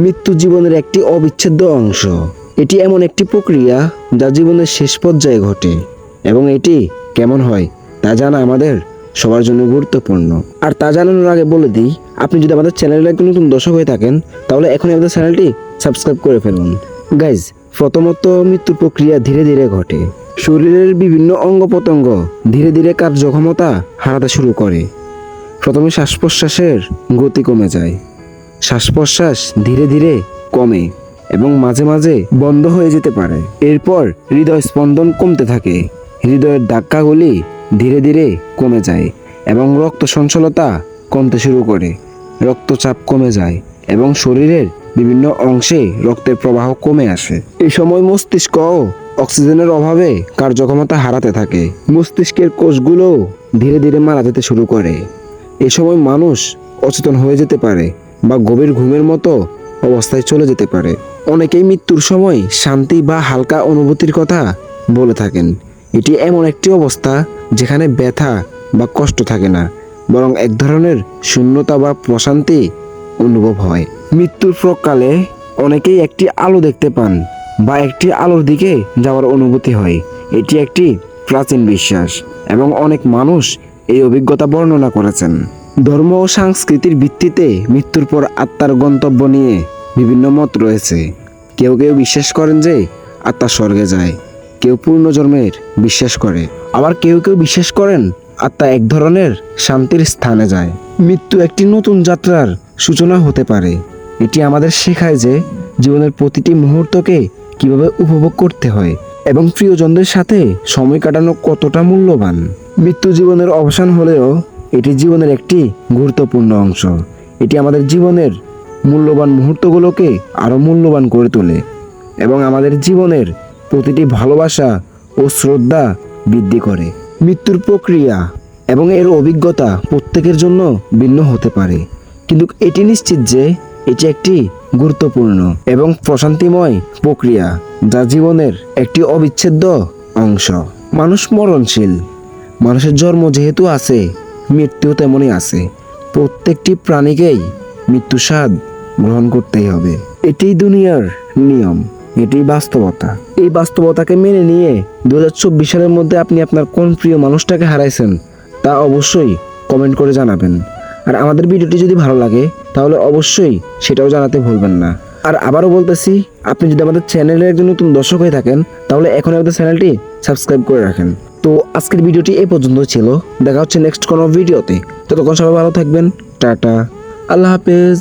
মৃত্যু জীবনের একটি অবিচ্ছেদ্য অংশ। এটি এমন একটি প্রক্রিয়া যা জীবনের শেষ পর্যায়ে ঘটে এবং এটি কেমন হয় তা জানা আমাদের সবার জন্য গুরুত্বপূর্ণ। আর তা জানানোর আগে বলে দিই, আপনি যদি আমাদের চ্যানেলের একজন নতুন দর্শক হয়ে থাকেন তাহলে এখনই আমাদের চ্যানেলটি সাবস্ক্রাইব করে ফেলুন। গাইজ, প্রথমত মৃত্যু প্রক্রিয়া ধীরে ধীরে ঘটে। শরীরের বিভিন্ন অঙ্গ প্রত্যঙ্গ ধীরে ধীরে কার্যক্ষমতা হারাতে শুরু করে। প্রথমে শ্বাস প্রশ্বাসের গতি কমে যায়, শ্বাস প্রশ্বাস ধীরে ধীরে কমে এবং মাঝে মাঝে বন্ধ হয়ে যেতে পারে। এরপর হৃদয় স্পন্দন কমতে থাকে, হৃদয়ের ধাক্কাগুলি ধীরে ধীরে কমে যায় এবং রক্ত সঞ্চালনতা কমতে শুরু করে। রক্তচাপ কমে যায় এবং শরীরের বিভিন্ন অংশে রক্তের প্রবাহ কমে আসে। এই সময় মস্তিষ্ক অক্সিজেনের অভাবে কার্যক্ষমতা হারাতে থাকে। মস্তিষ্কের কোষগুলো ধীরে ধীরে মারা যেতে শুরু করে। এ সময় মানুষ অচেতন হয়ে যেতে পারে বা গভীর ঘুমের মতো অবস্থায় চলে যেতে পারে। অনেকেই মৃত্যুর সময় শান্তি বা হালকা অনুভূতির কথা বলে থাকেন। এটি এমন একটি অবস্থা যেখানে ব্যথা বা কষ্ট থাকে না, বরং এক ধরনের শূন্যতা বা প্রশান্তি অনুভব হয়। মৃত্যুর প্রকালে অনেকেই একটি আলো দেখতে পান বা একটি আলোর দিকে যাওয়ার অনুভূতি হয়। এটি একটি প্রাচীন বিশ্বাস এবং অনেক মানুষ এই অভিজ্ঞতা বর্ণনা করেছেন। ধর্ম ও সংস্কৃতির ভিত্তিতে মৃত্যুর পর আত্মার গন্তব্য নিয়ে বিভিন্ন মত রয়েছে। কেউ কেউ বিশ্বাস করেন যে আত্মা স্বর্গে যায়, কেউ পূর্ণজন্মের বিশ্বাস করে, আবার কেউ কেউ বিশ্বাস করেন আত্মা এক ধরনের শান্তির স্থানে যায়। মৃত্যু একটি নতুন যাত্রার সূচনা হতে পারে। এটি আমাদের শেখায় যে জীবনের প্রতিটি মুহূর্তকে কিভাবে উপভোগ করতে হয় এবং প্রিয়জনদের সাথে সময় কাটানো কতটা মূল্যবান। মৃত্যু জীবনের অবসান হলেও এটি জীবনের একটি গুরুত্বপূর্ণ অংশ। এটি আমাদের জীবনের মূল্যবান মুহূর্তগুলোকে আরও মূল্যবান করে তোলে এবং আমাদের জীবনের প্রতিটি ভালোবাসা ও শ্রদ্ধা বৃদ্ধি করে। মৃত্যুর প্রক্রিয়া এবং এর অভিজ্ঞতা প্রত্যেকের জন্য ভিন্ন হতে পারে, কিন্তু এটি নিশ্চিত যে এটি একটি গুরুত্বপূর্ণ এবং প্রশান্তিময় প্রক্রিয়া যা জীবনের একটি অবিচ্ছেদ্য অংশ। মানুষ মরণশীল। মানুষের জন্ম যেহেতু আছে, মৃত্যু তেমনই আছে। প্রত্যেকটি প্রাণীকেই মৃত্যু স্বাদ গ্রহণ করতেই হবে। এটিই দুনিয়ার নিয়ম, এটি বাস্তবতা। এই বাস্তবতাকে মেনে নিয়ে 2024 সালের মধ্যে আপনি আপনার কোন প্রিয় মানুষটাকে হারাইছেন তা অবশ্যই কমেন্ট করে জানাবেন। আর আমাদের ভিডিওটি যদি ভালো লাগে তাহলে অবশ্যই সেটাও জানাতে ভুলবেন না। আর আবারও বলতেছি, আপনি যদি আমাদের চ্যানেলের একজন নতুন দর্শক হয়ে থাকেন তাহলে এখন আমাদের চ্যানেলটি সাবস্ক্রাইব করে রাখেন। তো আজকের ভিডিওটি এই পর্যন্ত ছিল। দেখা হচ্ছে নেক্সট কোনো ভিডিওতে। ততক্ষণ সবাই ভালো থাকবেন। টাটা, আল্লাহ হাফেজ।